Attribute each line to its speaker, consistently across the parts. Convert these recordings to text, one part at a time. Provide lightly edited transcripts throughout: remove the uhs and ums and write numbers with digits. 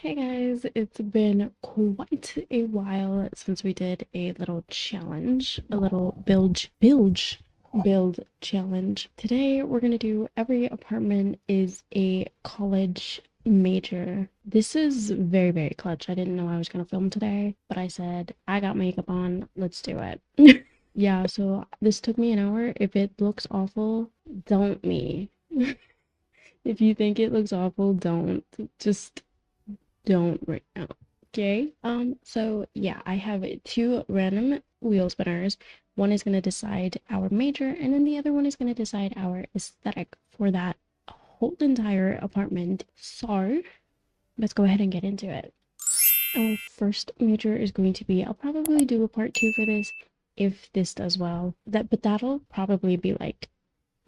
Speaker 1: Hey guys, it's been quite a while since we did a little challenge, a little build challenge. Today we're gonna do every apartment is a college major. This is very clutch. I didn't know I was gonna film today, but I said I got makeup on, let's do it. Yeah, so this took me an hour. If it looks awful, don't me. If you think it looks awful, don't. Just don't right now. Okay. So yeah, I have two random wheel spinners. One is gonna decide our major, and then the other one is gonna decide our aesthetic for that whole entire apartment. So let's go ahead and get into it. Our first major is going to be, I'll probably do a part two for this if this does well. But that'll probably be like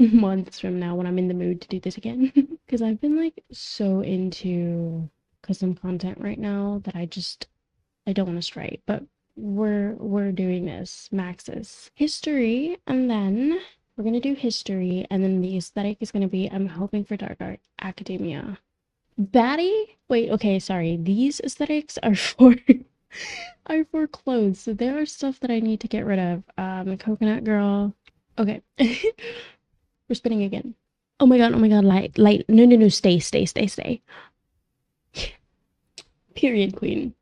Speaker 1: months from now when I'm in the mood to do this again. Because I've been like so into custom content right now that I don't want to stray. But we're doing this. Max's history, and then we're gonna do history, and then the aesthetic is gonna be, I'm hoping for dark art academia. Baddie? Wait, okay, sorry. These aesthetics are for are for clothes. So there are stuff that I need to get rid of. Coconut girl. Okay. We're spinning again. Oh my god, light. No, stay. Period, queen.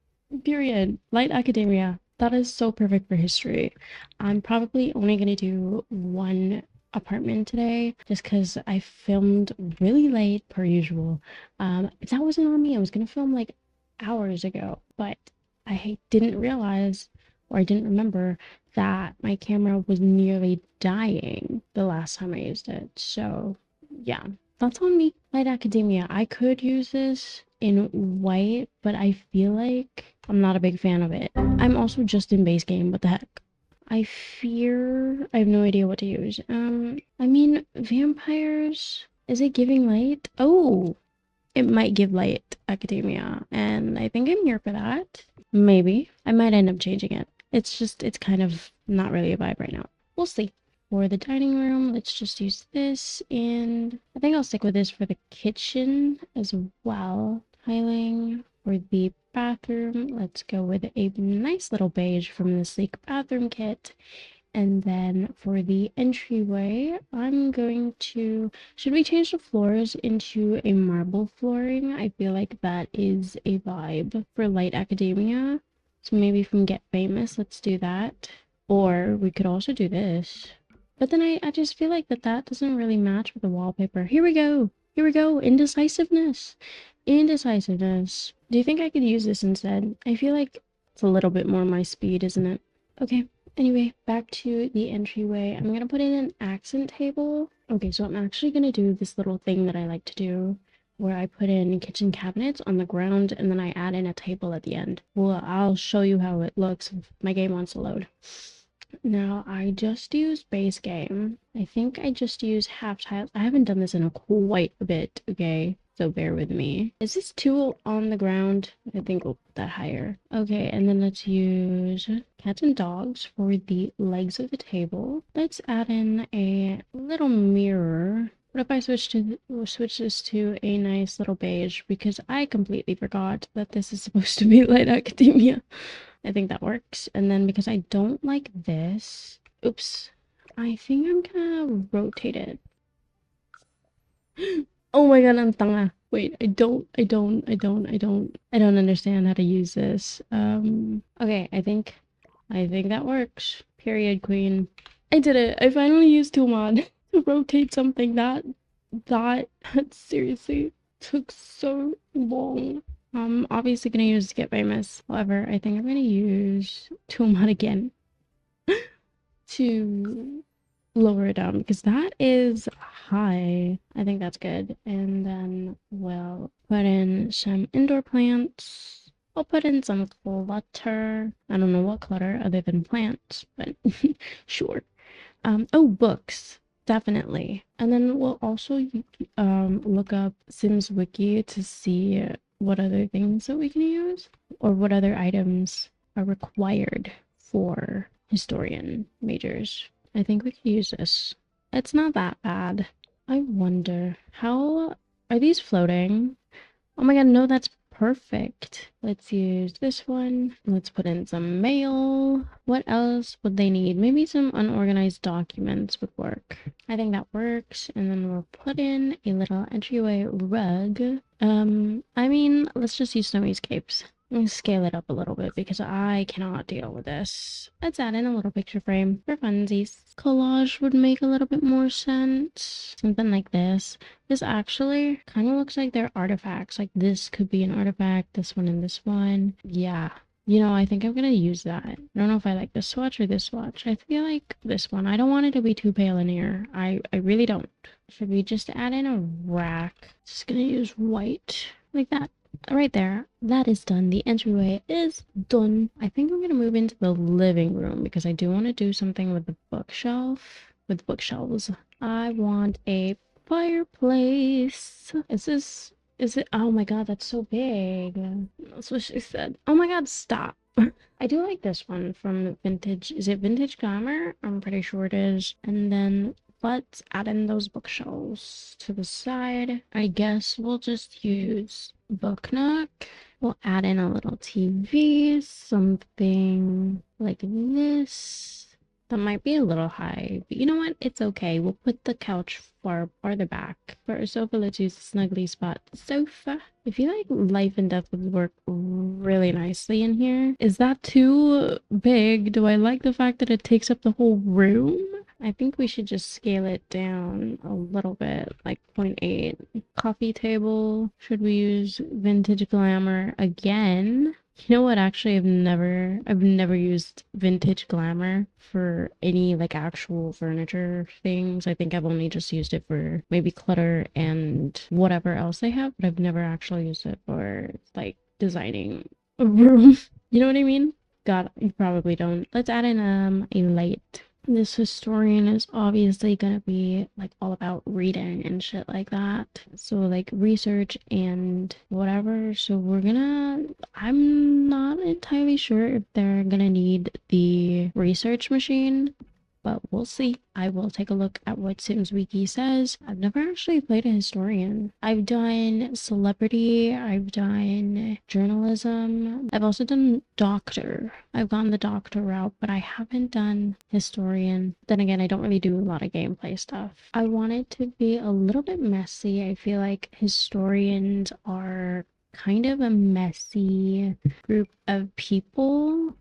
Speaker 1: Period. Light academia. That is so perfect for history. I'm probably only gonna do one apartment today just because I filmed really late per usual. That wasn't on me. I was gonna film like hours ago, but I didn't realize or I didn't remember that my camera was nearly dying the last time I used it. So yeah, that's on me. Light academia. I could use this in white, but I feel like I'm not a big fan of it. I'm also just in base game. What the heck? I have no idea what to use. I mean, vampires. Is it giving light? Oh, it might give light academia, and I think I'm here for that. Maybe. I might end up changing it. It's kind of not really a vibe right now. We'll see. For the dining room, let's just use this, and I think I'll stick with this for the kitchen as well. Tiling for the bathroom, let's go with a nice little beige from the sleek bathroom kit. And then for the entryway, I'm going to, should we change the floors into a marble flooring? I feel like that is a vibe for light academia. So maybe from Get Famous, let's do that. Or we could also do this. But then I just feel like that doesn't really match with the wallpaper. Here we go. Here we go. Indecisiveness. Indecisiveness. Do you think I could use this instead? I feel like it's a little bit more my speed, isn't it? Okay. Anyway, back to the entryway. I'm gonna put in an accent table. Okay, so I'm actually gonna do this little thing that I like to do where I put in kitchen cabinets on the ground and then I add in a table at the end. Well, I'll show you how it looks if my game wants to load. Now, I just use base game. I think I just use half tiles. I haven't done this in quite a bit, okay? So bear with me. Is this tool on the ground? I think we'll put that higher. Okay, and then let's use cats and dogs for the legs of the table. Let's add in a little mirror. What if I switch this to a nice little beige because I completely forgot that this is supposed to be light academia. I think that works. And then because I don't like this, oops, I think I'm gonna rotate it. Oh my god, I'm tanga. Wait, I don't understand how to use this. Okay, I think that works. Period, queen. I did it. I finally used Toolmod to rotate something that seriously took so long. I'm obviously gonna use Get Famous. However, I think I'm gonna use Toolmod again to lower it down because that is high. I think that's good. And then we'll put in some indoor plants. I'll put in some clutter. I don't know what clutter other than plants, but sure. Oh, books. Definitely. And then we'll also look up Sims Wiki to see what other things that we can use or what other items are required for historian majors. I think we could use this. It's not that bad. I wonder how are these floating? Oh my god, no, that's perfect. Let's use this one. Let's put in some mail. What else would they need? Maybe some unorganized documents would work. I think that works. And then we'll put in a little entryway rug. I mean, let's just use snowy scapes. I'm gonna scale it up a little bit because I cannot deal with this. Let's add in a little picture frame for funsies. Collage would make a little bit more sense. Something like this. This actually kind of looks like they're artifacts. Like this could be an artifact, this one and this one. Yeah. You know, I think I'm gonna use that. I don't know if I like this swatch or this swatch. I feel like this one. I don't want it to be too pale in here. I really don't. Should we just add in a rack? Just gonna use white like that. Right there, that is done. The entryway is done. I think I'm gonna move into the living room because I do want to do something with the bookshelf, with bookshelves. I want a fireplace. Is it? Oh my god, that's so big. That's what she said. Oh my god, stop. I do like this one from Vintage. Is it Vintage Glamour? I'm pretty sure it is. And then let's add in those bookshelves to the side. I guess we'll just use Book Nook. We'll add in a little TV, something like this. That might be a little high, but you know what? It's okay. We'll put the couch far farther back. For a sofa, let's use the snuggly spot sofa. I feel like Life and Death would work really nicely in here. Is that too big? Do I like the fact that it takes up the whole room? I think we should just scale it down a little bit, like 0.8. Coffee table. Should we use Vintage Glamour again? You know what? Actually, I've never used Vintage Glamour for any like actual furniture things. I think I've only just used it for maybe clutter and whatever else they have, but I've never actually used it for like designing a room. You know what I mean? God, you probably don't. Let's add in a light. This historian is obviously gonna be like all about reading and shit like that. So like research and whatever. So I'm not entirely sure if they're gonna need the research machine, but we'll see. I will take a look at what Sims Wiki says. I've never actually played a historian. I've done celebrity, I've done journalism, I've also done doctor. I've gone the doctor route, but I haven't done historian. Then again, I don't really do a lot of gameplay stuff. I want it to be a little bit messy. I feel like historians are kind of a messy group of people.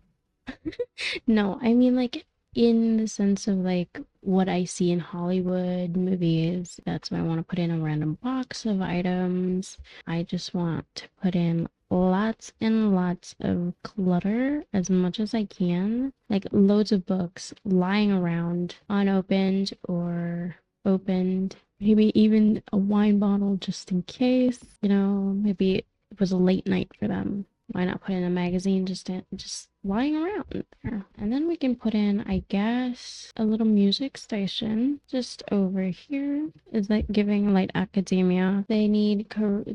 Speaker 1: No, I mean like in the sense of like what I see in Hollywood movies. That's why I want to put in a random box of items. I just want to put in lots and lots of clutter as much as I can. Like loads of books lying around unopened or opened. Maybe even a wine bottle just in case. You know, maybe it was a late night for them. Why not put in a magazine just lying around there? And then we can put in, I guess, a little music station just over here. Is that giving Light Academia? They need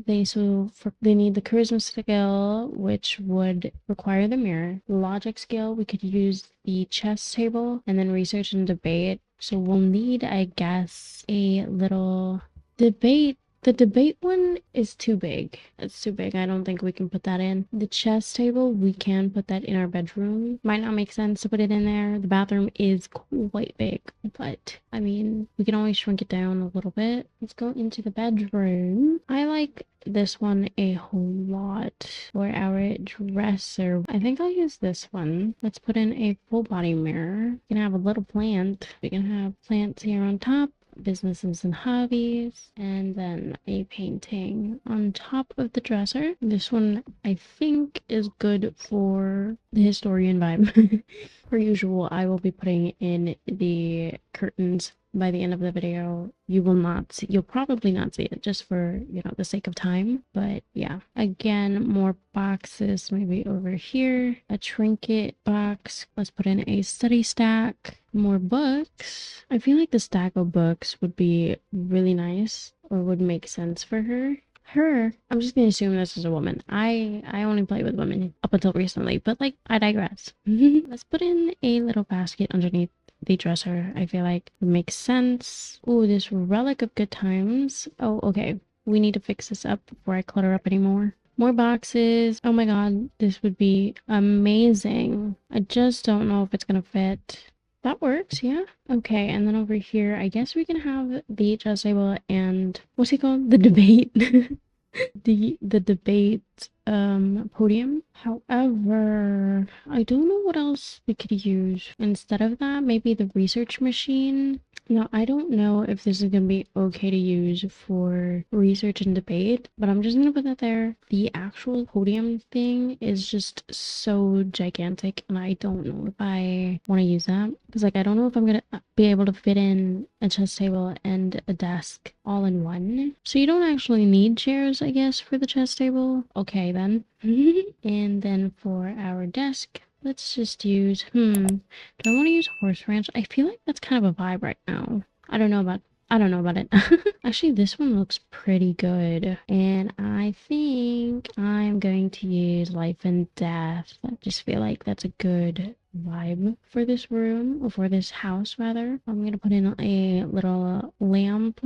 Speaker 1: they need the charisma skill, which would require the mirror. Logic skill, we could use the chess table, and then research and debate. So we'll need, I guess, a little debate. The debate one is too big. It's too big. I don't think we can put that in. The chess table, we can put that in our bedroom. Might not make sense to put it in there. The bathroom is quite big, but I mean, we can always shrink it down a little bit. Let's go into the bedroom. I like this one a whole lot for our dresser. I think I'll use this one. Let's put in a full body mirror. We can have a little plant. We can have plants here on top. Businesses and hobbies, and then a painting on top of the dresser. This one I think is good for the historian vibe. Per usual, I will be putting in the curtains by the end of the video. You'll probably not see it just for, you know, the sake of time. But yeah, again, more boxes maybe over here. A trinket box. Let's put in a study stack. More books. I feel like the stack of books would be really nice or would make sense for her. I'm just gonna assume this is a woman. I only play with women up until recently, but like I digress. Let's put in a little basket underneath the dresser. I feel like it makes sense. Oh, this relic of good times. Oh, okay. We need to fix this up before I clutter up anymore. More boxes. Oh my god, this would be amazing. I just don't know if it's gonna fit. That works, yeah. Okay, and then over here, I guess we can have the chess table and what's it called? The debate. The debate podium. However, I don't know what else we could use instead of that. Maybe the research machine. Now, I don't know if this is gonna be okay to use for research and debate, but I'm just gonna put that there. The actual podium thing is just so gigantic, and I don't know if I want to use that because, like, I don't know if I'm gonna be able to fit in a chess table and a desk all in one. So you don't actually need chairs, I guess, for the chess table. Okay, then. And then for our desk, let's just use, do I want to use horse ranch? I feel like that's kind of a vibe right now. I don't know about I don't know about it. Actually, this one looks pretty good. And I think I'm going to use life and death. I just feel like that's a good vibe for this room, or for this house rather. I'm gonna put in a little lamp.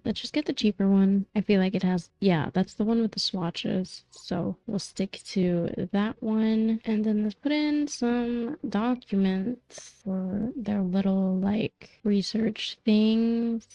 Speaker 1: Let's just get the cheaper one. I feel like it has, yeah, that's the one with the swatches. So we'll stick to that one. And then let's put in some documents for their little like research things.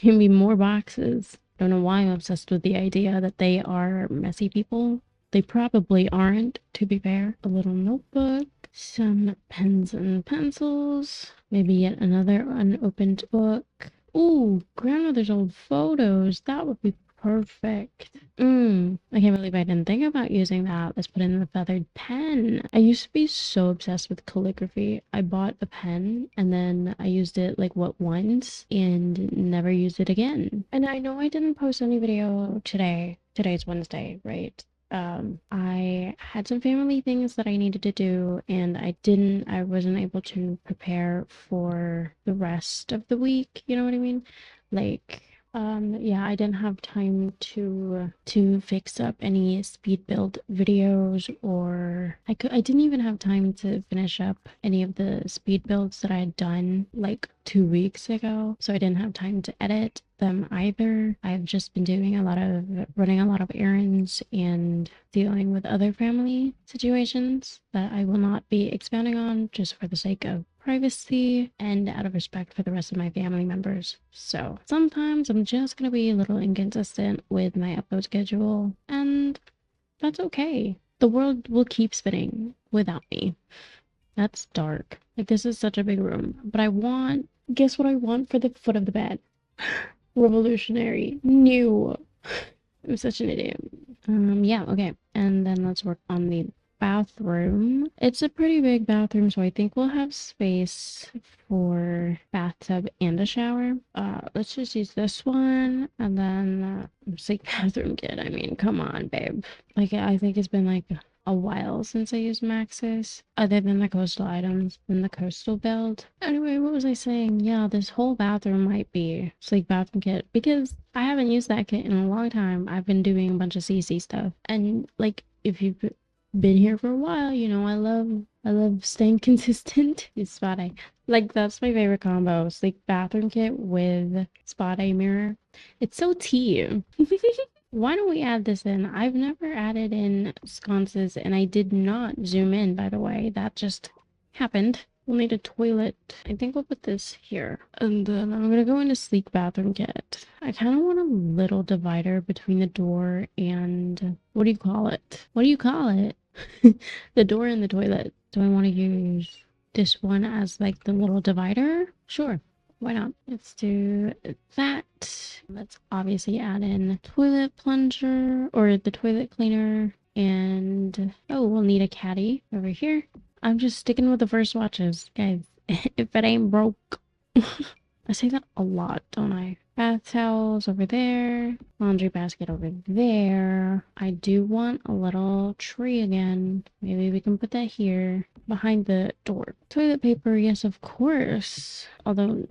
Speaker 1: Maybe more boxes. Don't know why I'm obsessed with the idea that they are messy people. They probably aren't, to be fair. A little notebook, some pens and pencils, maybe yet another unopened book. Ooh, grandmother's old photos. That would be perfect. I can't believe I didn't think about using that. Let's put in the feathered pen. I used to be so obsessed with calligraphy. I bought a pen and then I used it like what once and never used it again. And I know I didn't post any video today. Today's Wednesday, right? I had some family things that I needed to do, and I wasn't able to prepare for the rest of the week, you know what I mean? Like, yeah, I didn't have time to fix up any speed build videos, or I didn't even have time to finish up any of the speed builds that I had done like 2 weeks ago, so I didn't have time to edit them either. I've just been doing running a lot of errands and dealing with other family situations that I will not be expounding on just for the sake of privacy and out of respect for the rest of my family members. So sometimes I'm just gonna be a little inconsistent with my upload schedule, and that's okay. The world will keep spinning without me. That's dark. Like, this is such a big room, but guess what I want for the foot of the bed? Revolutionary. New. I'm such an idiot. Yeah, okay. And then let's work on the bathroom. It's a pretty big bathroom, so I think we'll have space for bathtub and a shower. Let's just use this one, and then sink bathroom kit. I mean, come on, babe. Like, I think it's been like a while since I used Maxis, other than the coastal items and the coastal build. Anyway, what was I saying? Yeah, this whole bathroom might be sleek bathroom kit because I haven't used that kit in a long time. I've been doing a bunch of CC stuff, and like if you've been here for a while, you know I love staying consistent. It's spot eye. Like that's my favorite combo: sleek bathroom kit with spot eye mirror. It's so tea. Why don't we add this in? I've never added in sconces, and I did not zoom in, by the way. That just happened. We'll need a toilet. I think we'll put this here. And then I'm gonna go into sleek bathroom kit. I kind of want a little divider between the door and what do you call it? What do you call it? The door and the toilet. Do I want to use this one as like the little divider? Sure. Why not? Let's do that. Let's obviously add in toilet plunger or the toilet cleaner. And oh, we'll need a caddy over here. I'm just sticking with the first watches, guys. If it ain't broke. I say that a lot, don't I? Bath towels over there. Laundry basket over there. I do want a little tree again. Maybe we can put that here behind the door. Toilet paper, yes, of course. Although,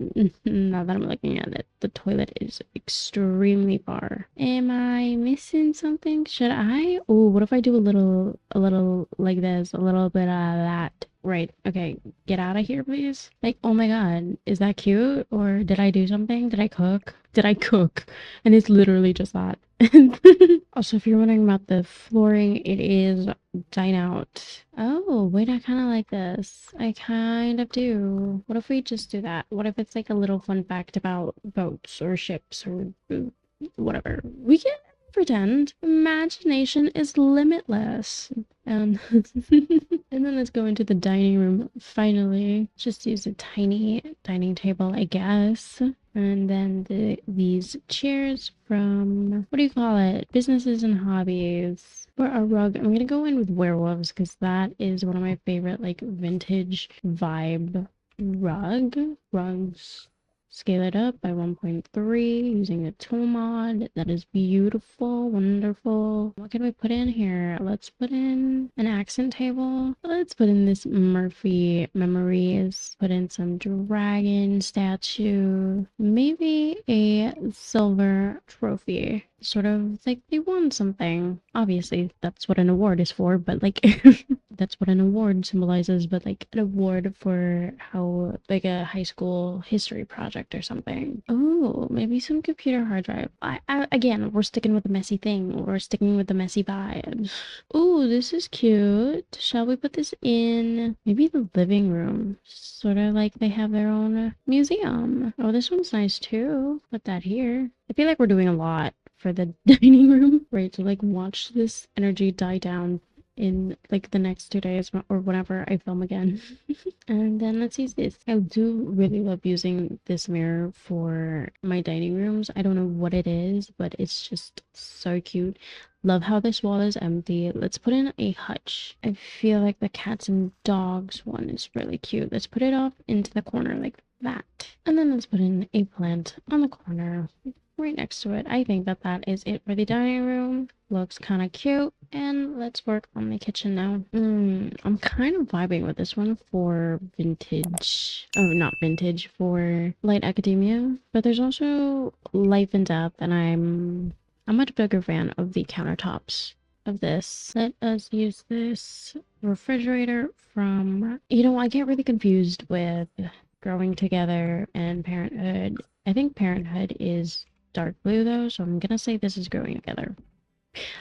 Speaker 1: now that I'm looking at it, the toilet is extremely far. Am I missing something? Should I? Oh, what if I do a little like this, a little bit of that? Right. Okay. Get out of here, please. Like, oh my God. Is that cute? Or did I do something? Did I cook? Did I cook? And it's literally just that. Also, if you're wondering about the flooring, it is dine out. Oh, wait, I kind of like this. I kind of do. What if we just do that? What if it's like a little fun fact about boats or ships or whatever? We can pretend. Imagination is limitless. Um, and then let's go into the dining room. Finally, just use a tiny dining table, I guess. And then these chairs from, what do you call it? Businesses and hobbies. For our rug, I'm gonna go in with werewolves because that is one of my favorite like vintage vibe rugs. Scale it up by 1.3 using a tool mod. That is beautiful, wonderful. What can we put in here? Let's put in an accent table. Let's put in this Murphy Memories. Put in some dragon statue. Maybe a silver trophy. Sort of like they won something. Obviously, that's what an award is for, but like that's what an award symbolizes, but like an award for how like a high school history project or something. Oh, maybe some computer hard drive. Again, we're sticking with the messy thing. We're sticking with the messy vibe. Oh, this is cute. Shall we put this in maybe the living room? Sort of like they have their own museum. Oh, this one's nice too. Put that here. I feel like we're doing a lot for the dining room, right? To like watch this energy die down in like the next 2 days or whenever I film again. And then let's use this. I do really love using this mirror for my dining rooms. I don't know what it is, but it's just so cute. Love how this wall is empty. Let's put in a hutch. I feel like the cats and dogs one is really cute. Let's put it off into the corner like that. And then let's put in a plant on the corner right next to it. I think that that is it for the dining room. Looks kind of cute. And let's work on the kitchen now. I'm kind of vibing with this one for vintage. Oh, not vintage, for light academia. But there's also life and death, and I'm a much bigger fan of the countertops of this. Let us use this refrigerator from, I get really confused with Growing Together and Parenthood. I think Parenthood is dark blue though, so I'm gonna say this is Growing Together.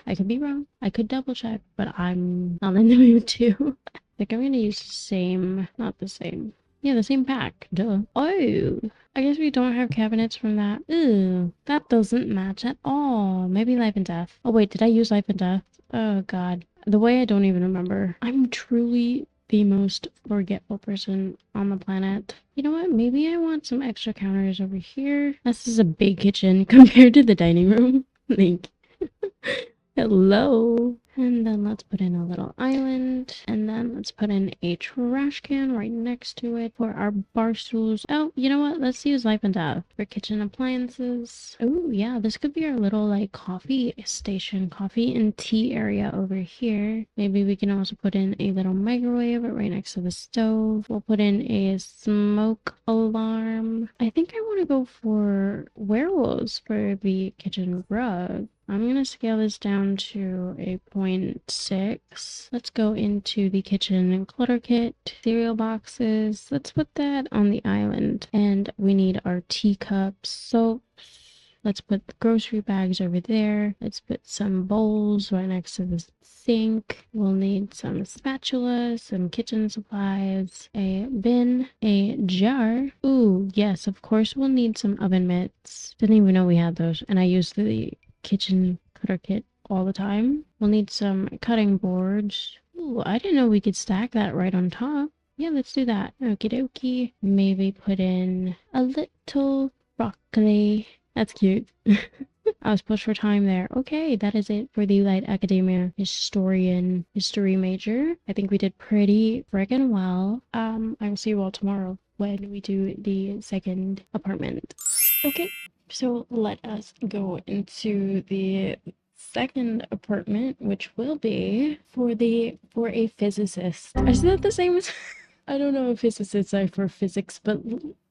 Speaker 1: I could be wrong. I could double check, but I'm not in the mood to. I think I'm gonna use the same, not the same. Yeah, the same pack. Duh. Oh, I guess we don't have cabinets from that. Ew, that doesn't match at all. Maybe Life and Death. Oh wait, did I use Life and Death? Oh god. The way I don't even remember. I'm truly the most forgetful person on the planet. You know what? Maybe I want some extra counters over here. This is a big kitchen compared to the dining room. Like, hello. And then let's put in a little island. And then let's put in a trash can right next to it for our bar stools. Oh, you know what? Let's use Life and Death for kitchen appliances. Oh, yeah. This could be our little like coffee station, coffee and tea area over here. Maybe we can also put in a little microwave right next to the stove. We'll put in a smoke alarm. I think I want to go for werewolves for the kitchen rug. I'm gonna scale this down to a 0.6. Let's go into the kitchen clutter kit, cereal boxes. Let's put that on the island. And we need our teacups, soaps. Let's put the grocery bags over there. Let's put some bowls right next to the sink. We'll need some spatulas, some kitchen supplies, a bin, a jar. Ooh, yes, of course we'll need some oven mitts. Didn't even know we had those. And I used the kitchen cutter kit all the time. We'll need some cutting boards. Ooh, I didn't know we could stack that right on top. Yeah, let's do that. Okie dokie. Maybe put in a little broccoli. That's cute. I was pushed for time there. Okay, that is it for the Light Academia history major. I think we did pretty friggin' well. I will see you all tomorrow when we do the second apartment. Okay, so let us go into the second apartment, which will be for a physicist. Is that the same as I don't know if physicists are for physics, but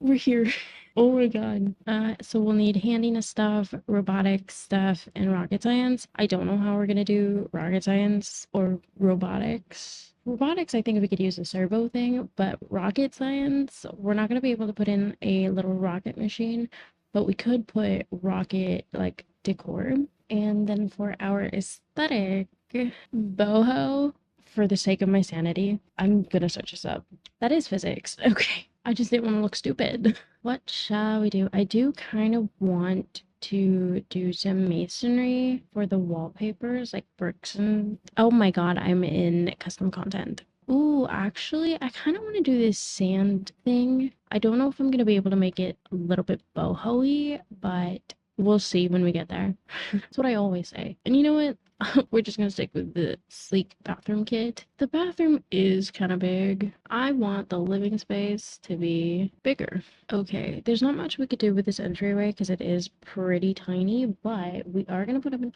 Speaker 1: we're here. Oh my god. So we'll need handiness stuff, robotics stuff, and rocket science. I don't know how we're gonna do rocket science or robotics. Robotics, I think we could use a servo thing, but rocket science, we're not going to be able to put in a little rocket machine, but we could put rocket like decor. And then for our aesthetic, boho, for the sake of my sanity, I'm gonna search this up. That is physics. Okay. I just didn't want to look stupid. What shall we do? I do kind of want to do some masonry for the wallpapers, like bricks and oh my god, I'm in custom content. Ooh, actually, I kind of want to do this sand thing. I don't know if I'm gonna be able to make it a little bit boho-y, but we'll see when we get there. That's what I always say. And you know what? We're just gonna stick with the sleek bathroom kit. The bathroom is kind of big. I want the living space to be bigger. Okay, there's not much we could do with this entryway because it is pretty tiny, but we are gonna put in,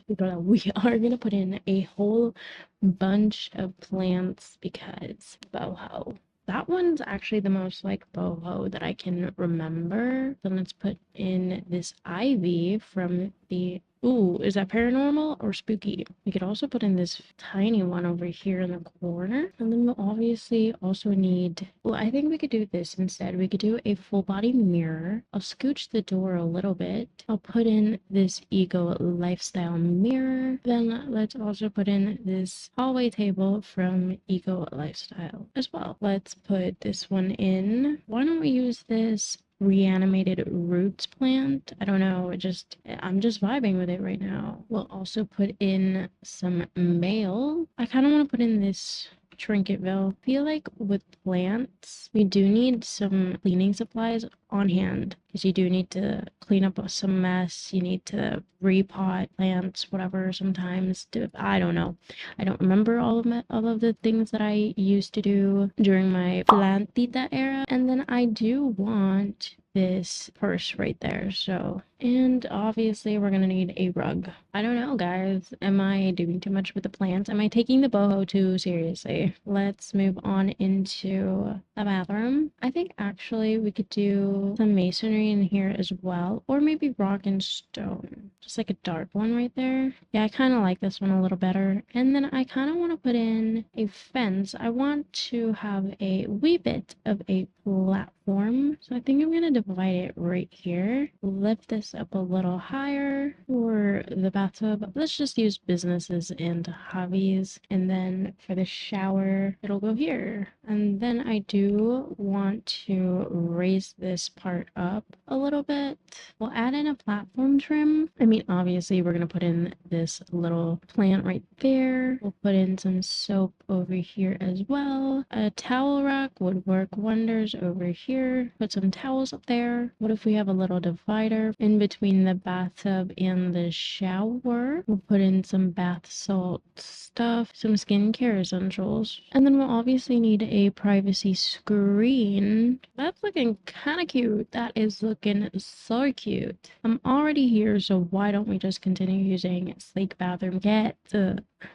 Speaker 1: we are gonna put in a whole bunch of plants because boho. That one's actually the most like boho that I can remember. Then let's put in this ivy from the ooh, is that paranormal or spooky? We could also put in this tiny one over here in the corner. And then we'll obviously also need, well, I think we could do this instead. We could do a full body mirror. I'll scooch the door a little bit. I'll put in this ego lifestyle mirror. Then let's also put in this hallway table from ego lifestyle as well. Let's put this one in. Why don't we use this reanimated roots plant? I don't know, I'm just vibing with it right now. We'll also put in some mail. I kind of want to put in this Trinketville. I feel like with plants, we do need some cleaning supplies on hand because you do need to clean up some mess. You need to repot plants, whatever. Sometimes I don't know. I don't remember all of the things that I used to do during my plantita era. And then I do want this purse right there. So, and obviously we're gonna need a rug. I don't know, guys. Am I doing too much with the plants? Am I taking the boho too seriously? Let's move on into the bathroom. I think actually we could do some masonry in here as well, or maybe rock and stone. Just like a dark one right there. Yeah, I kind of like this one a little better. And then I kind of want to put in a fence. I want to have a wee bit of a platform. So I think I'm going to divide it right here. Lift this up a little higher for the bathtub. Let's just use businesses and hobbies. And then for the shower, it'll go here. And then I do want to raise this part up a little bit. We'll add in a platform trim. I mean, obviously we're going to put in this little plant right there. We'll put in some soap over here as well. A towel rack would work wonders over here. Put some towels up there. What if we have a little divider in between the bathtub and the shower? We'll put in some bath salt stuff, some skincare essentials, and then we'll obviously need a privacy screen. That's looking kind of cute. That is looking so cute. I'm already here, so why don't we just continue using sleek bathroom kit?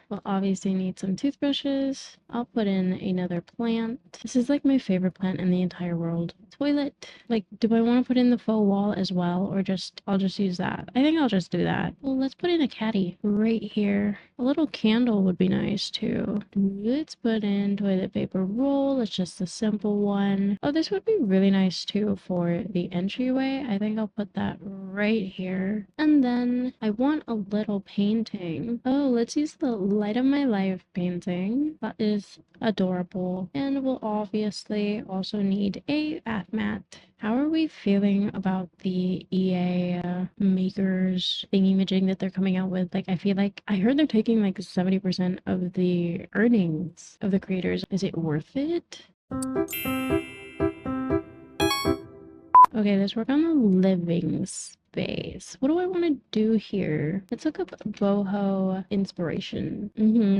Speaker 1: We'll obviously need some toothbrushes. I'll put in another plant. This is like my favorite plant in the entire world. Toilet. Like, do I want to put in the faux wall as well, or I'll just use that? I think I'll just do that. Well, let's put in a caddy right here. A little candle would be nice too. Let's put in toilet paper roll. It's just a simple one. Oh, this would be really nice too for the entryway. I think I'll put that right here. And then I want a little painting. Oh, let's use the light of my life painting. That is adorable. And we'll obviously also need a bath mat. How are we feeling about the EA makers thingy-majig that they're coming out with? Like, I feel like I heard they're taking like 70% of the earnings of the creators. Is it worth it? Okay, let's work on the living space. What do I want to do here? Let's look up boho inspiration.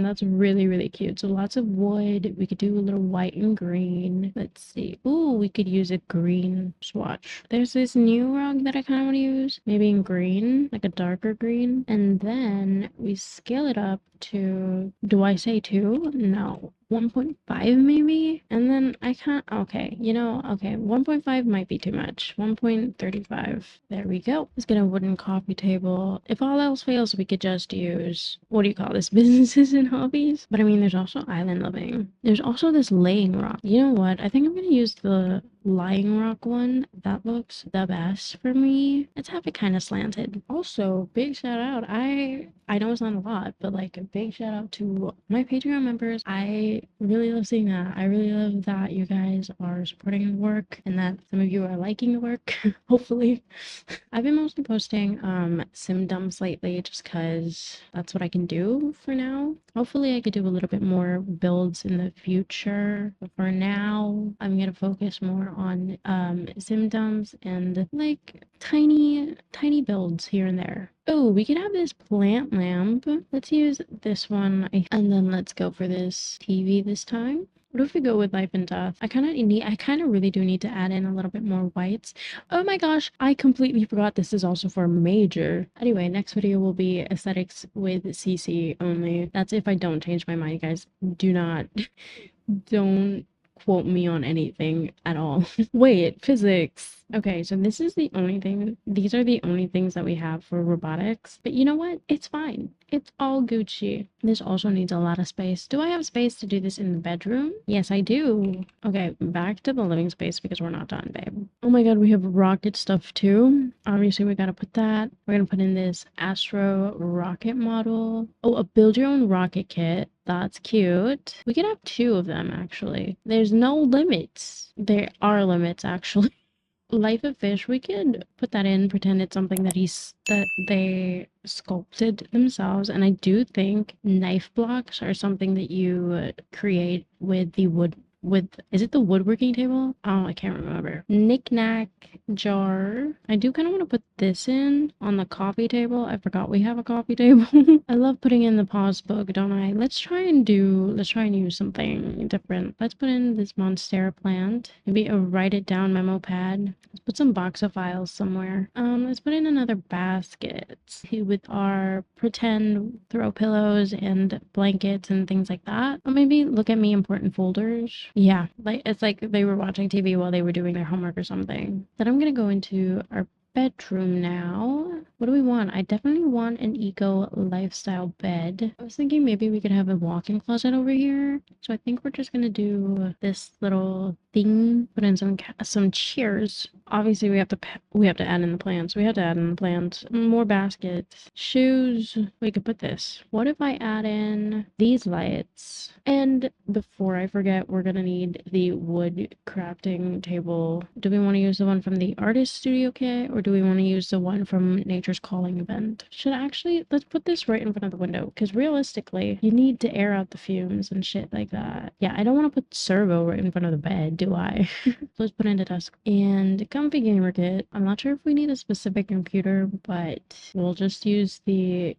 Speaker 1: That's really, really cute. So lots of wood. We could do a little white and green. Let's see. Ooh, we could use a green swatch. There's this new rug that I kind of want to use. Maybe in green, like a darker green. And then we scale it up to, do I say 2? No. 1.5 maybe? And then I can't, okay, okay, 1.5 might be too much. 1.35. There we go. Let's get a wooden coffee table. If all else fails, we could just use, what do you call this, businesses and hobbies? But I mean, there's also island living. There's also this laying rock. You know what? I think I'm gonna use the lying rock one. That looks the best for me. Let's have it kind of slanted. Also, big shout out. I know it's not a lot, but like a big shout out to my Patreon members. I really love seeing that. I really love that you guys are supporting the work and that some of you are liking the work. Hopefully. I've been mostly posting sim dumps lately just because that's what I can do for now. Hopefully I could do a little bit more builds in the future, but for now I'm gonna focus more on sim dumps and like tiny builds here and there. Oh, we could have this plant lamp. Let's use this one and then let's go for this TV this time. What if we go with life and death? I kind of really do need to add in a little bit more whites. Oh my gosh, I completely forgot this is also for major. Anyway, next video will be aesthetics with CC only. That's if I don't change my mind, guys. Do not, don't quote me on anything at all. Wait, physics. Okay, so this is the only thing, these are the only things that we have for robotics. But you know what? It's fine. It's all Gucci. This also needs a lot of space. Do I have space to do this in the bedroom? Yes, I do. Okay, back to the living space because we're not done, babe. Oh my god, we have rocket stuff too. Obviously, we gotta put that. We're gonna put in this Astro rocket model. Oh, a build your own rocket kit. That's cute. We could have 2 of them, actually. There's no limits. There are limits, actually. Life of Fish, we could put that in, pretend it's something that they sculpted themselves. And I do think knife blocks are something that you create with the wood, is it the woodworking table? Oh, I can't remember. Knick-knack jar. I do kind of want to put this in on the coffee table. I forgot we have a coffee table. I love putting in the pause book, don't I? Let's try and use something different. Let's put in this Monstera plant. Maybe a write it down memo pad. Let's put some box of files somewhere. Let's put in another basket with our pretend throw pillows and blankets and things like that. Or maybe look at me important folders. Yeah, like it's like they were watching TV while they were doing their homework or something. Then I'm gonna go into our bedroom now. What do we want? I definitely want an eco lifestyle bed. I was thinking maybe we could have a walk-in closet over here. So I think we're just gonna do this little thing, put in some chairs. Obviously we have to add in the plants. We have to add in the plants. More baskets. Shoes. We could put this. What if I add in these lights? And before I forget, we're gonna need the wood crafting table. Do we want to use the one from the artist studio kit or do we want to use the one from Nature's Calling event? Let's put this right in front of the window because realistically, you need to air out the fumes and shit like that. Yeah, I don't want to put servo right in front of the bed, do I? Let's put in the desk and comfy gamer kit. I'm not sure if we need a specific computer, but we'll just use the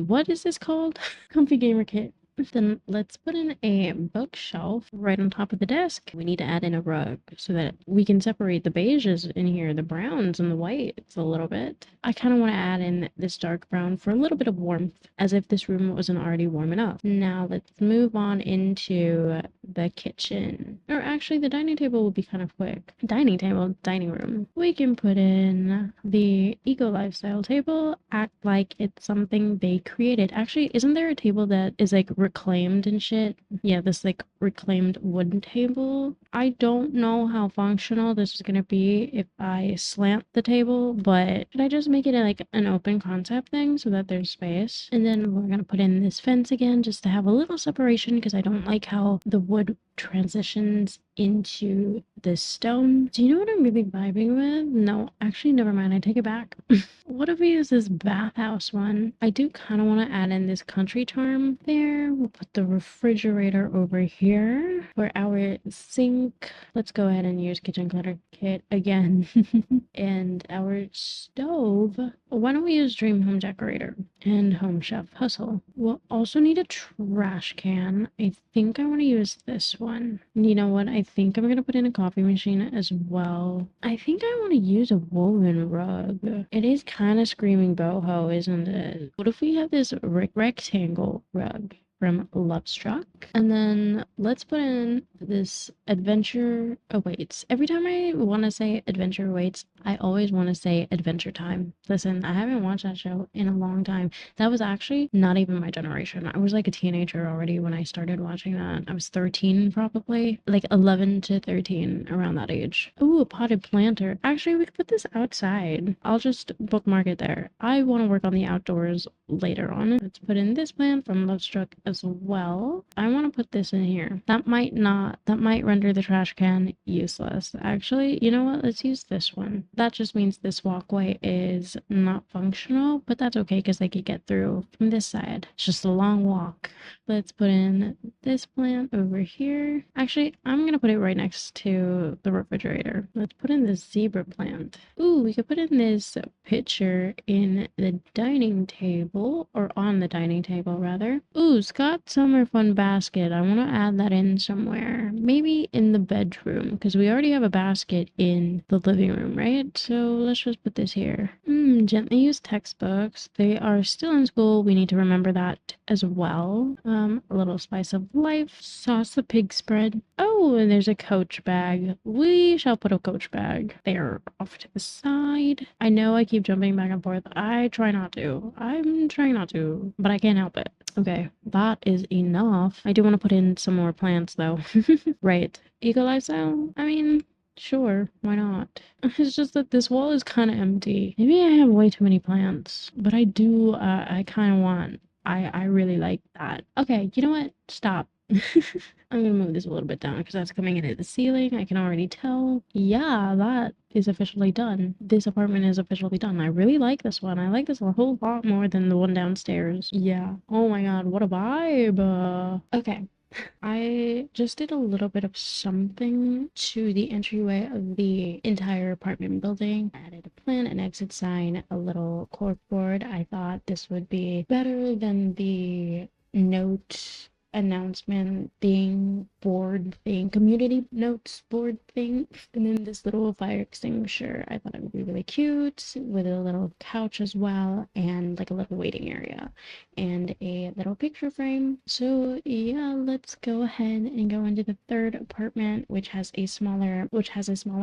Speaker 1: what is this called? Comfy gamer kit. Then let's put in a bookshelf right on top of the desk. We need to add in a rug so that we can separate the beiges in here, the browns and the whites a little bit. I kind of want to add in this dark brown for a little bit of warmth, as if this room wasn't already warm enough. Now let's move on into the kitchen. Or actually, the dining table will be kind of quick. Dining table, dining room. We can put in the eco lifestyle table, act like it's something they created. Actually, isn't there a table that is like reclaimed and shit? Yeah, this like reclaimed wooden table. I don't know how functional this is gonna be if I slant the table, but should I just make it like an open concept thing so that there's space? And then we're gonna put in this fence again just to have a little separation because I don't like how the wood transitions into the stone. Do you know what I'm really vibing with? No, actually, never mind. I take it back. What if we use this bathhouse one? I do kind of want to add in this country charm there. We'll put the refrigerator over here for our sink. Let's go ahead and use kitchen clutter kit again. And our stove. why don't we use Dream Home Decorator and Home Chef Hustle? We'll also need a trash can. I think I want to use this one. You know what? I think I'm going to put in a coffee machine as well. I think I want to use a woven rug. It is kind of screaming boho, isn't it? What if we have this rectangle rug from Lovestruck? And then let's put in this adventure awaits. Every time I want to say adventure awaits, I always want to say Adventure Time. Listen, I haven't watched that show in a long time. That was actually not even my generation. I was like a teenager already when I started watching that. I was 13 probably, like 11 to 13, around that age. Ooh, a potted planter. Actually, we could put this outside. I'll just bookmark it there. I want to work on the outdoors later on. Let's put in this plant from Lovestruck as well. I want to put this in here. That might render the trash can useless. Actually, you know what? Let's use this one. That just means this walkway is not functional, but that's okay because they could get through from this side. It's just a long walk. Let's put in this plant over here. Actually, I'm gonna put it right next to the refrigerator. Let's put in this zebra plant. Ooh, we could put in this picture in the dining table, or on the dining table rather. Ooh, Scott Summer Fun basket. I want to add that in somewhere. Maybe in the bedroom, because we already have a basket in the living room, right? So let's just put this here. Gently used textbooks. They are still in school. We need to remember that as well. A little spice of life. Sauce the pig spread. Oh, and there's a Coach bag. We shall put a Coach bag there off to the side. I know I keep jumping back and forth. I try not to. I'm trying not to, but I can't help it. Okay, that is enough. I do want to put in some more plants though. Right. Eco lifestyle? I mean, sure, why not? It's just that this wall is kind of empty. Maybe I have way too many plants, but I do, I kind of want, I really like that. Okay, you know what? Stop. I'm gonna move this a little bit down because that's coming into the ceiling. I can already tell. Yeah, that is officially done. This apartment is officially done. I really like this one. I like this a whole lot more than the one downstairs. Yeah. Oh my god, what a vibe. Okay. I just did a little bit of something to the entryway of the entire apartment building. I added a plan, an exit sign, a little corkboard. I thought this would be better than the note announcement thing, board thing, community notes board thing. And then this little fire extinguisher. I thought it would be really cute with a little couch as well, and like a little waiting area and a little picture frame. So yeah, let's go ahead and go into the third apartment, which has a smaller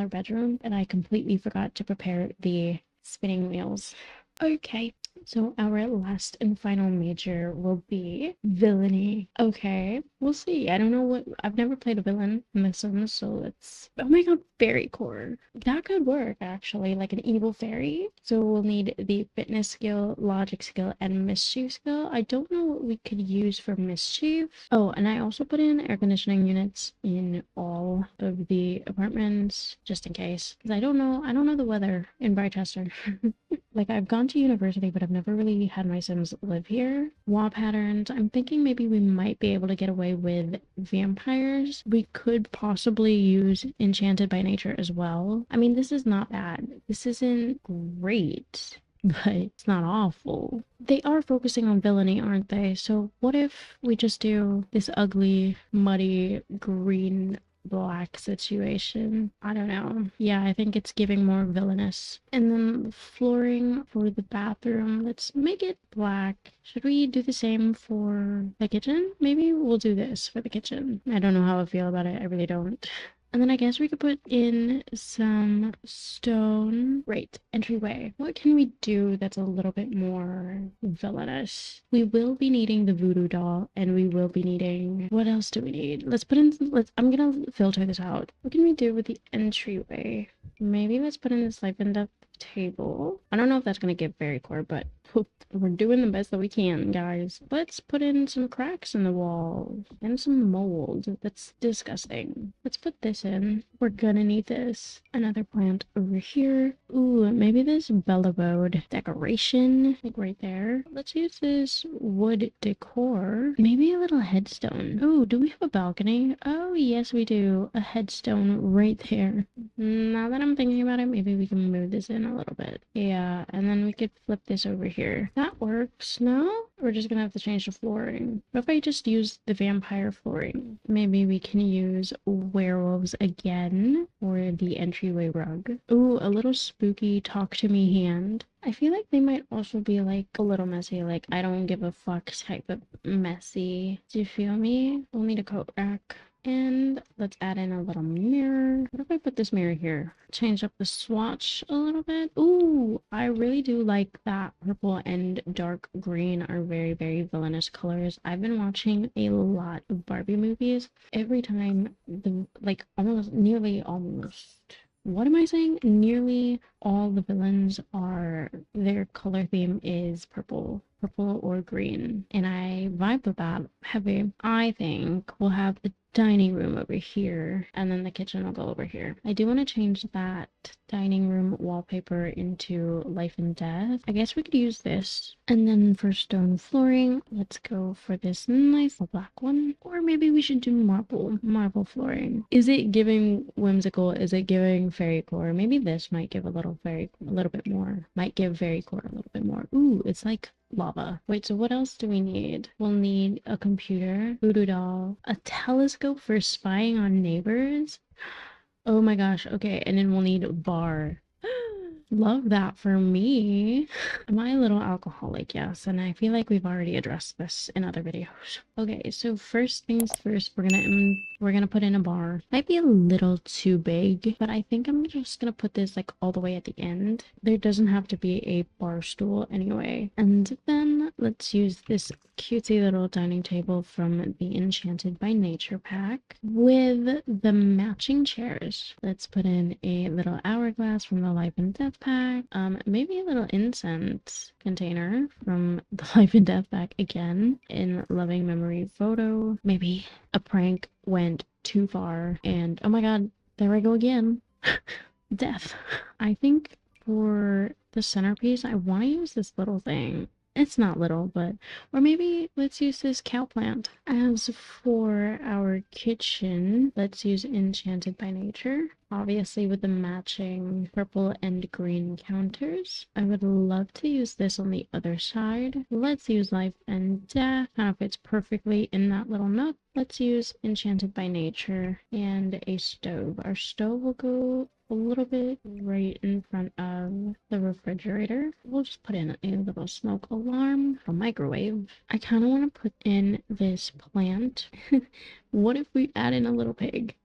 Speaker 1: bedroom, and I completely forgot to prepare the spinning wheels. Okay, so our last and final major will be villainy. Okay, we'll see. I don't know what, I've never played a villain in The Sims, so let's, oh my god, fairycore. That could work actually, like an evil fairy. So we'll need the fitness skill, logic skill, and mischief skill. I don't know what we could use for mischief. Oh, and I also put in air conditioning units in all of the apartments just in case. Because I don't know the weather in Britechester. Like, I've gone to university, but I've never really had my Sims live here. Wall patterns. I'm thinking maybe we might be able to get away with vampires. We could possibly use Enchanted by Nature as well. I mean, this is not bad. This isn't great, but it's not awful. They are focusing on villainy, aren't they? So what if we just do this ugly, muddy, green black situation? I don't know. Yeah, I think it's giving more villainous. And then the flooring for the bathroom, let's make it black. Should we do the same for the kitchen? Maybe we'll do this for the kitchen. I don't know how I feel about it. I really don't. And then I guess we could put in some stone. Right, entryway. What can we do that's a little bit more villainous? We will be needing the voodoo doll, and we will be needing, what else do we need? Let's put in, I'm gonna filter this out. What can we do with the entryway? Maybe let's put in this life and death table. I don't know if that's gonna give fairycore, but we're doing the best that we can, guys. Let's put in some cracks in the wall and some mold. That's disgusting. Let's put this in. We're gonna need this. Another plant over here. Ooh, maybe this bellabode decoration, like right there. Let's use this wood decor. Maybe a little headstone. Oh, do we have a balcony? Oh, yes, we do. A headstone right there. Now that I'm thinking about it, maybe we can move this in a little bit. Yeah, and then we could flip this over here. That works. No? We're just gonna have to change the flooring. What if I just use the vampire flooring? Maybe we can use werewolves again or the entryway rug. Ooh, a little spooky talk to me hand. I feel like they might also be like a little messy, like I don't give a fuck type of messy. Do you feel me? We'll need a coat rack. And let's add in a little mirror. What if I put this mirror here? Change up the swatch a little bit. Ooh, I really do like that purple and dark green are very, very villainous colors. I've been watching a lot of Barbie movies. Every time like almost, nearly almost. What am I saying? Nearly all the villains are, their color theme is purple or green. And I vibe with that heavy. I think we'll have the dining room over here and then the kitchen will go over here. I do want to change that dining room wallpaper into life and death. I guess we could use this. And then for stone flooring, let's go for this nice black one. Or maybe we should do marble flooring. Is it giving whimsical? Is it giving fairycore? Maybe this might give a little bit more. Might give fairycore a little bit more. Ooh, it's like lava. Wait, so what else do we need? We'll need a computer, voodoo doll, a telescope for spying on neighbors. Oh my gosh, okay, and then we'll need a bar. Love that for me. Am I a little alcoholic? Yes, and I feel like we've already addressed this in other videos. Okay, so first things first, we're gonna put in a bar. Might be a little too big, but I think I'm just gonna put this like all the way at the end. There doesn't have to be a bar stool anyway. And then let's use this cutesy little dining table from the Enchanted by Nature pack with the matching chairs. Let's put in a little hourglass from the Life and Death pack. Maybe a little incense container from the Life and Death pack again in loving memory photo. Maybe a prank went too far and oh my god, there I go again. Death. I think for the centerpiece, I want to use this little thing. It's not little, but, or maybe let's use this cow plant. As for our kitchen, let's use Enchanted by Nature, obviously with the matching purple and green counters. I would love to use this on the other side. Let's use Life and Death, kind of fits perfectly in that little nook. Let's use Enchanted by Nature and a stove. Our stove will go a little bit right in front of the refrigerator. We'll just put in a little smoke alarm, a microwave. I kind of want to put in this plant. What if we add in a little pig?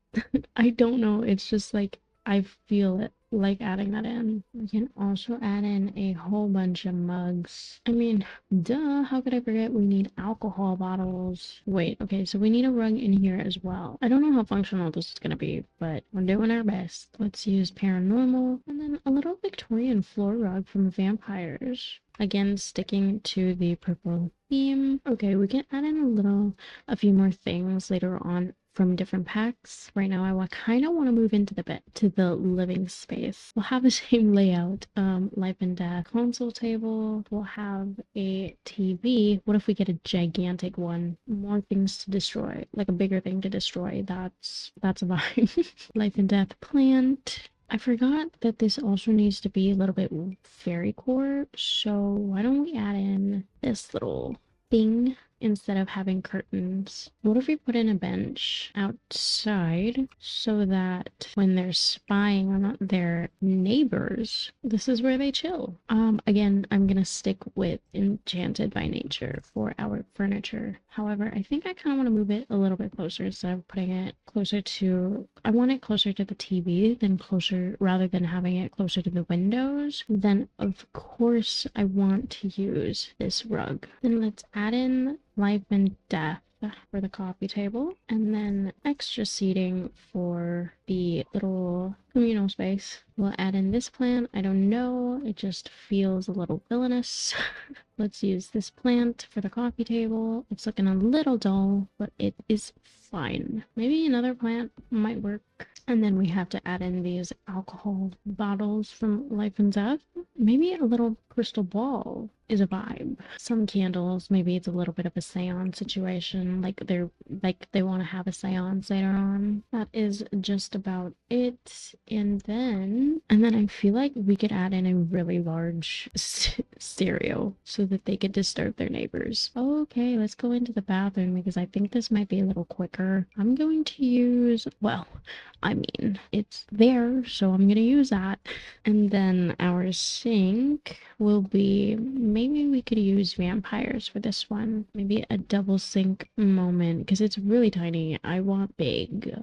Speaker 1: I don't know. It's just like I feel it like adding that in. We can also add in a whole bunch of mugs. I mean, duh, how could I forget we need alcohol bottles? Wait, okay, so we need a rug in here as well. I don't know how functional this is gonna be, but we're doing our best. Let's use paranormal and then a little Victorian floor rug from vampires. Again, sticking to the purple theme. Okay, we can add in a few more things later on from different packs. Right now, I kind of want to move into the living space. We'll have the same layout, Life and Death console table. We'll have a TV. What if we get a gigantic one? More things to destroy, like a bigger thing to destroy. That's a vibe. Life and Death plant. I forgot that this also needs to be a little bit fairycore, so why don't we add in this little thing instead of having curtains? What if we put in a bench outside so that when they're spying on their neighbors, this is where they chill? Again, I'm gonna stick with Enchanted by Nature for our furniture. However, I think I kind of want to move it a little bit closer instead of putting it closer to, I want it closer to the TV than closer, rather than having it closer to the windows. Then of course I want to use this rug. Then let's add in Life and Death. for the coffee table, and then extra seating for the little communal space. We'll add in this plant. I don't know, it just feels a little villainous. Let's use this plant for the coffee table. It's looking a little dull, but it is fine. Maybe another plant might work. And then we have to add in these alcohol bottles from Life and Death. Maybe a little crystal ball is a vibe. Some candles, maybe it's a little bit of a seance situation, like they want to have a seance later on. That is just about it. And then I feel like we could add in a really large stereo so that they could disturb their neighbors. Okay, let's go into the bathroom because I think this might be a little quicker. I'm going to use, well, I mean, it's there, so I'm gonna use that. And then our sink will be, maybe we could use vampires for this one. Maybe a double sink moment, because it's really tiny. I want big.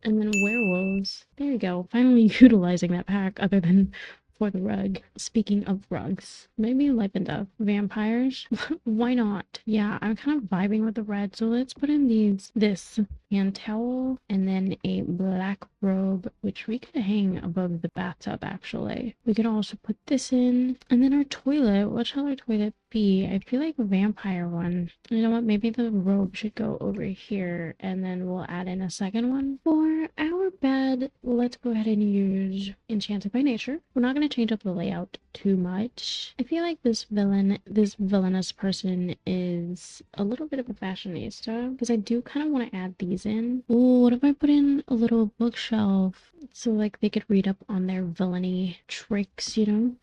Speaker 1: And then werewolves. There you go. Finally utilizing that pack other than for the rug. Speaking of rugs, maybe Life and Death. Vampires? Why not? Yeah, I'm kind of vibing with the red, so let's put in this hand towel and then a black robe, which we could hang above the bathtub actually. We could also put this in, and then our toilet. What shall our toilet be? I feel like a vampire one. You know what? Maybe the robe should go over here, and then we'll add in a second one. For our bed, let's go ahead and use Enchanted by Nature. We're not going to change up the layout too much. I feel like this villainous person is a little bit of a fashionista, because I do kind of want to add these in. Oh, what if I put in a little bookshelf so like they could read up on their villainy tricks, you know?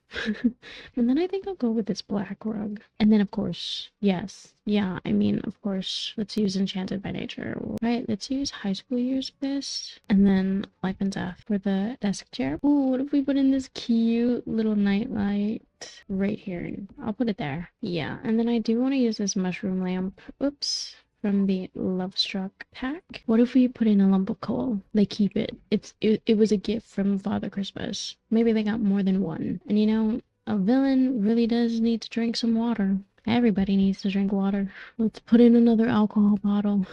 Speaker 1: And then I think I'll go with this black rug. And then of course, yes, yeah, I mean, of course, let's use Enchanted by Nature. Right, let's use High School Years for this. And then Life and Death for the desk chair. Oh, what if we put in this cute little nightlight right here? I'll put it there. Yeah, and then I do want to use this mushroom lamp. Oops. From the Love Struck pack. What if we put in a lump of coal? They keep it. It was a gift from Father Christmas. Maybe they got more than one. And you know, a villain really does need to drink some water. Everybody needs to drink water. Let's put in another alcohol bottle.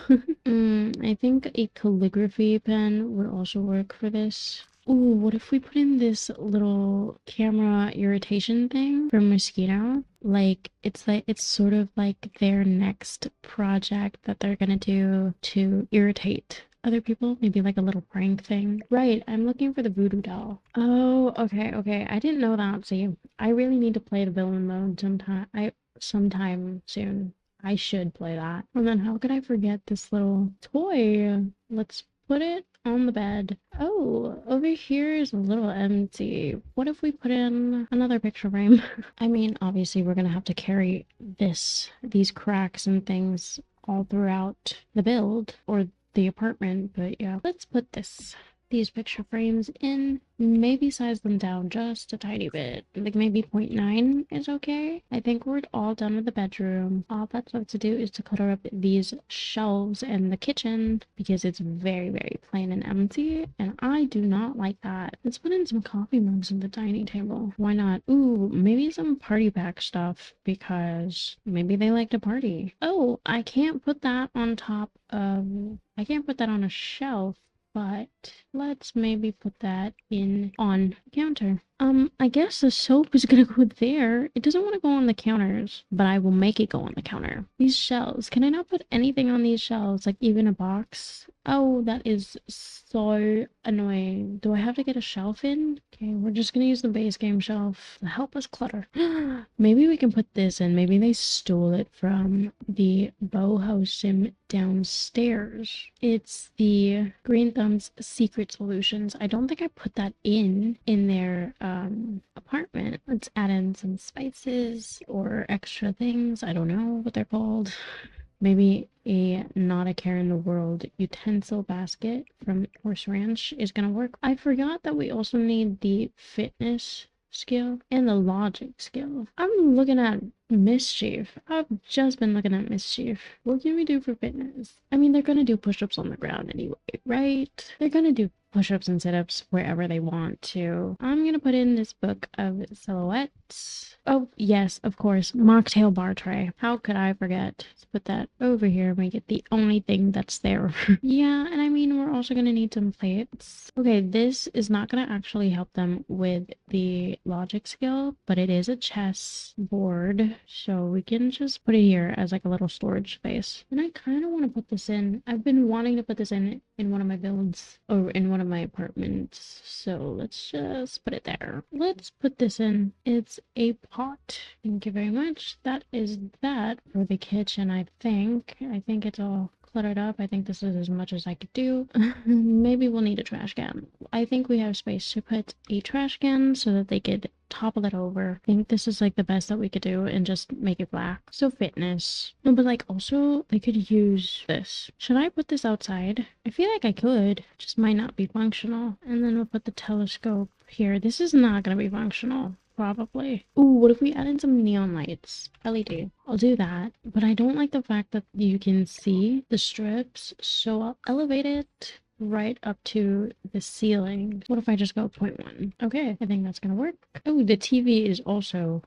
Speaker 1: I think a calligraphy pen would also work for this. Ooh, what if we put in this little camera irritation thing for Mosquito? Like it's sort of like their next project that they're gonna do to irritate other people, maybe like a little prank thing. Right, I'm looking for the voodoo doll. Oh, okay. I didn't know that. See, I really need to play the villain mode sometime soon. I should play that. And then how could I forget this little toy? Let's put it on the bed. Oh, over here is a little empty. What if we put in another picture frame? I mean, obviously we're gonna have to carry these cracks and things all throughout the build or the apartment, but yeah, let's put these picture frames in, maybe size them down just a tiny bit, like maybe 0.9 is okay. I think we're all done with the bedroom. All that's left to do is to clutter up these shelves in the kitchen because it's very, very plain and empty, and I do not like that. Let's put in some coffee mugs on the dining table. Why not? Ooh, maybe some party pack stuff because maybe they like to party. Oh, I can't put that on a shelf, but let's maybe put that in on the counter. I guess the soap is gonna go there. It doesn't want to go on the counters, but I will make it go on the counter. These shelves, can I not put anything on these shelves, like even a box? Oh, that is so annoying. Do I have to get a shelf in? Okay, we're just gonna use the base game shelf to help us clutter. Maybe we can put this in. Maybe they stole it from the Boho Sim downstairs. It's the Green Thumb's Secret Solutions. I don't think I put that in their apartment. Let's add in some spices or extra things. I don't know what they're called. Maybe a not a care in the world utensil basket from Horse Ranch is gonna work. I forgot that we also need the fitness skill and the logic skill. I'm looking at mischief. I've just been looking at mischief. What can we do for fitness? I mean, they're gonna do push-ups on the ground anyway, right? They're gonna do push-ups and sit-ups wherever they want to. I'm gonna put in this book of silhouettes. Oh, yes, of course, mocktail bar tray. How could I forget? Let's put that over here, make it the only thing that's there. Yeah, and I mean, we're also gonna need some plates. Okay, this is not gonna actually help them with the logic skill, but it is a chess board, so we can just put it here as like a little storage space. And I kind of want to put this in. I've been wanting to put this in one of my builds or in one of my apartments, so let's just put it there. Let's put this in. It's a pot. Thank you very much. That is that for the kitchen. I think it's all cluttered up. I think this is as much as I could do. Maybe we'll need a trash can. I think we have space to put a trash can so that they could topple it over. I think this is like the best that we could do and just make it black. So fitness. No, but like also they could use this. Should I put this outside? I feel like I could. Just might not be functional. And then we'll put the telescope here. This is not gonna be functional. Probably. Ooh, what if we add in some neon lights? LED. I'll do that. But I don't like the fact that you can see the strips, so I'll elevate it right up to the ceiling. What if I just go 0.1? Okay, I think that's gonna work. Oh, the TV is also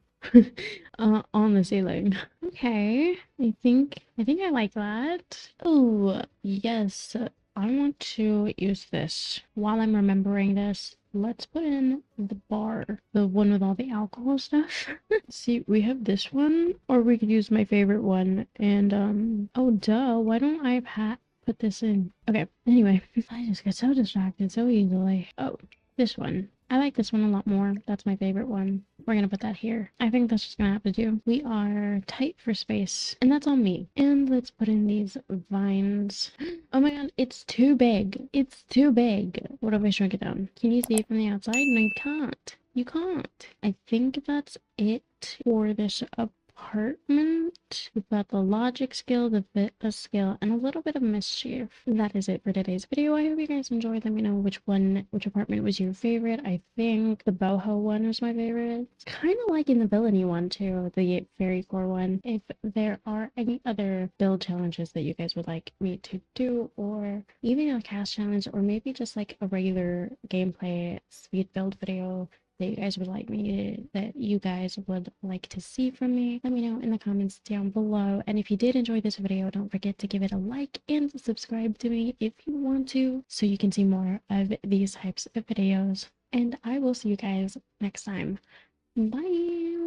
Speaker 1: on the ceiling. Okay, I think I like that. Oh, yes. I want to use this. While I'm remembering this, let's put in the bar, the one with all the alcohol stuff. See, we have this one, or we could use my favorite one. And oh duh, why don't I put this in? Okay, anyway, I just get so distracted so easily. Oh, this one. I like this one a lot more. That's my favorite one. We're gonna put that here. I think that's just gonna have to do. We are tight for space, and that's on me. And let's put in these vines. Oh my god, it's too big. It's too big. What if I shrink it down? Can you see it from the outside? No, you can't. You can't. I think that's it for this apartment. We've got the logic skill, the fitness skill, and a little bit of mischief. That is it for today's video. I hope you guys enjoyed. Let me know which apartment was your favorite. I think the boho one was my favorite. It's kind of liking the villainy one too, the fairycore one. If there are any other build challenges that you guys would like me to do, or even a cast challenge, or maybe just like a regular gameplay speed build video that you guys would like to see from me, let me know in the comments down below. And if you did enjoy this video, don't forget to give it a like and subscribe to me if you want to, so you can see more of these types of videos. And I will see you guys next time. Bye.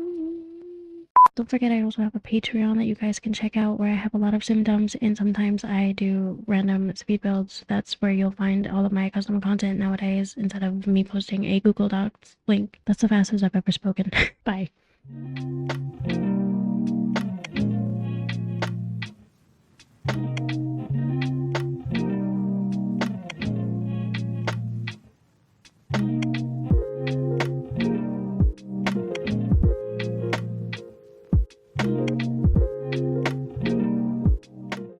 Speaker 1: Don't forget, I also have a Patreon that you guys can check out where I have a lot of symptoms, and sometimes I do random speed builds. That's where you'll find all of my custom content nowadays instead of me posting a Google Docs link. That's the fastest I've ever spoken. Bye.